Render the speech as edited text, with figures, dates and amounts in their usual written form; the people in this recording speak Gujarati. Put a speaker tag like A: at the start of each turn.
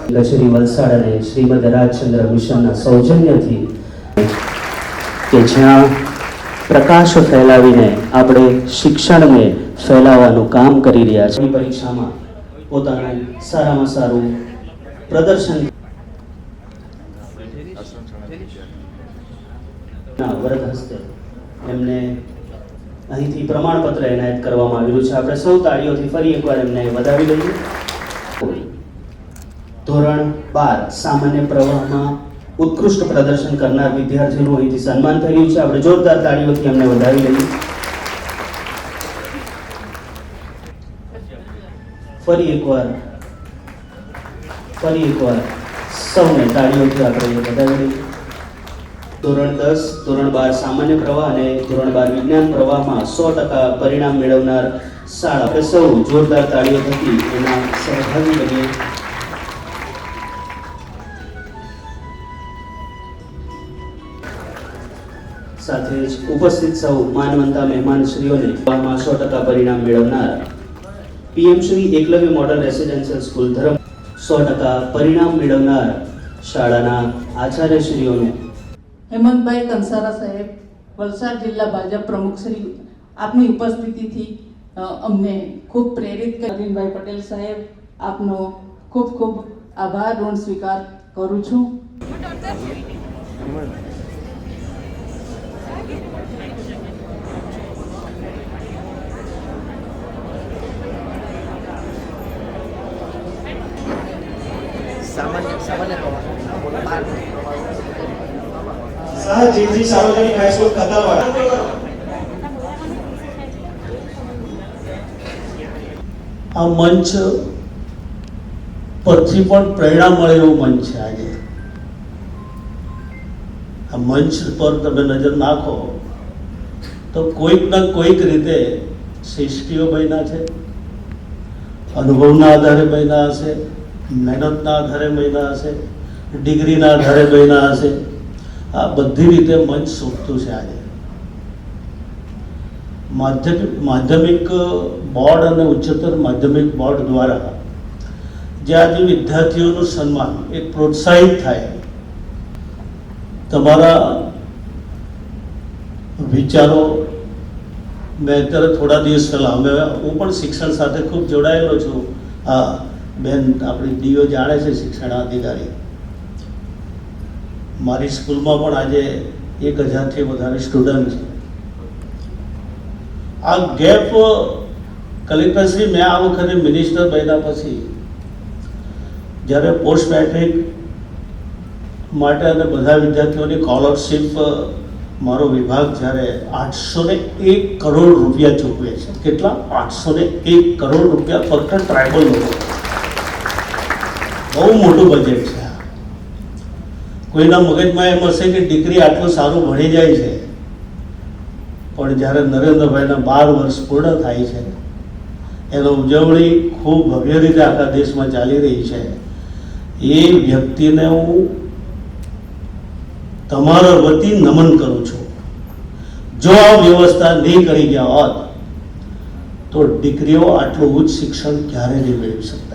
A: કચેરી વલસાડ અને શ્રીમદ રાજચંદ્ર મિશનના સૌજન્યથી કે જ્યાં પ્રકાશ ફેલાવીને આપણે શિક્ષણને ફેલાવવાનું કામ કરી રહ્યા છીએ. પરીક્ષામાં પોતાનું સારામાં સારું પ્રદર્શન વરદ હસ્તે એમને અહીંથી પ્રમાણપત્ર એનાયત કરવામાં આવ્યું છે. આપણે સૌ તાળીઓથી ફરી એકવાર એમને વધાવી લઈએ. ધોરણ 12 સામાન્ય પ્રવાહમાં ઉત્કૃષ્ટ પ્રદર્શન કરનાર વિદ્યાર્થીઓનું અહીંથી સન્માન થયું છે. આપણે જોરદાર તાળીઓથી એમને વધાવી લઈએ. ફરી એકવાર સૌને તાળીઓથી આપણે વધાવી લઈએ. ધોરણ 10 ધોરણ 12 સામાન્ય પ્રવાહ અને ધોરણ 12 વિજ્ઞાન પ્રવાહમાં 100% પરિણામ મેળવનાર શાળા. આપણે સૌ જોરદાર તાળીઓ થકી એના સહભાગી બનીએ. સાથે જ ઉપસ્થિત સૌ માનવંતા મહેમાનશ્રીઓને 100% પરિણામ મેળવનાર PM Shri Eklavya model residential school Dharam 100% પરિણામ મેળવનાર શાળાના આચાર્યશ્રીઓને
B: હેમંતભાઈ કંસારા સાહેબ, વલસાડ જિલ્લા ભાજપ પ્રમુખ શ્રી, આપની ઉપસ્થિતિથી અમને ખૂબ પ્રેરિત કરી. નવીનભાઈ પટેલ સાહેબ, આપનો ખૂબ ખૂબ આભાર ઋણ સ્વીકાર કરું છું.
C: જીજી સાર્વજનિક હાઈસ્કૂલ કતાલવાડા.
D: આ મંચ પરથી પણ પ્રેરણા મળે એવું મંચ છે. આજે આ મંચ પર તમે નજર નાખો તો કોઈક ના કોઈક રીતે સૃષ્ટિઓ બન્યા છે, અનુભવના આધારે બન્યા હશે, મહેનતના આધારે બન્યા હશે, ડિગ્રીના આધારે બન્યા હશે. આ બધી રીતે મંચ શોધતું છે. આજે માધ્યમિક બોર્ડ અને ઉચ્ચતર માધ્યમિક બોર્ડ દ્વારા જે આજે વિદ્યાર્થીઓનું સન્માન એક પ્રોત્સાહિત થાય, તમારા વિચારો. મેં અત્યારે થોડા દિવસ પહેલાં હું પણ શિક્ષણ સાથે ખૂબ જોડાયેલો છું. હા બેન આપણી દીઓ જાણે છે, શિક્ષણ અધિકારી. મારી સ્કૂલમાં પણ આજે 1000થી વધારે સ્ટુડન્ટ છે. આ ગેપ કલેક્ટરશ્રી, મેં આ વખતે મિનિસ્ટર બન્યા પછી જ્યારે પોસ્ટ મેટ્રિક માટે અને બધા વિદ્યાર્થીઓની સ્કોલરશીપ મારો વિભાગ જ્યારે 801 કરોડ રૂપિયા ચૂકવે છે. કેટલા? 801 કરોડ રૂપિયા ફક્ત ટ્રાઇબલ લોકો. બહુ મોટું બજેટ છે. કોઈના મગજમાં એમ હશે કે દીકરી આટલું સારું ભણી જાય છે, પણ જ્યારે નરેન્દ્રભાઈના 12 વર્ષ પૂર્ણ થાય છે, એનો ઉજવણી ખૂબ ભવ્ય રીતે આખા દેશમાં ચાલી રહી છે. એ વ્યક્તિને હું તમારા વતી નમન કરું છું. જો આ વ્યવસ્થા નહીં કરી ગયા હોત તો દીકરીઓ આટલું ઉચ્ચ શિક્ષણ ક્યારે નહીં મેળવી શકે.